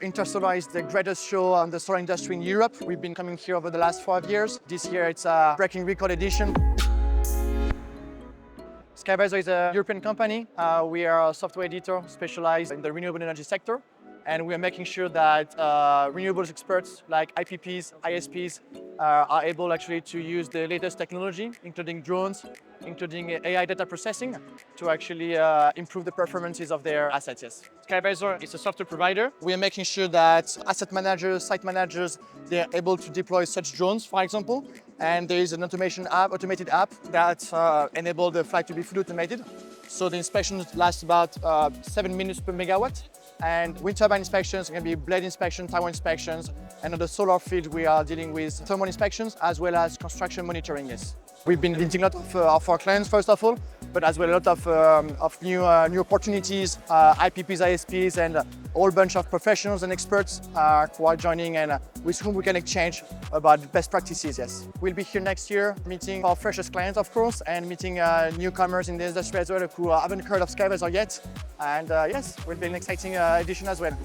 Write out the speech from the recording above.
Intersolar is the greatest show on the solar industry in Europe. We've been coming here over the last 5 years. This year it's a breaking record edition. SkyVisor is a European company. We are a software editor specialized in the renewable energy sector. And we are making sure that renewables experts like IPPs, ISPs are able actually to use the latest technology, including drones, including AI data processing, to actually improve the performances of their assets. Yes. SkyVisor is a software provider. We are making sure that asset managers, site managers, they're able to deploy such drones, for example. And there is an automated app that enables the flight to be fully automated. So the inspections last about 7 minutes per megawatt. And wind turbine inspections can be blade inspections, tower inspections. And on the solar field, we are dealing with thermal inspections as well as construction monitoring. Yes. We've been visiting a lot of our clients, first of all, but as well a lot of new opportunities, IPPs, ISPs, and a whole bunch of professionals and experts who are joining and with whom we can exchange about best practices. Yes. We'll be here next year meeting our freshest clients, of course, and meeting newcomers in the industry as well who haven't heard of SkyVisor yet. And yes, will be an exciting edition as well.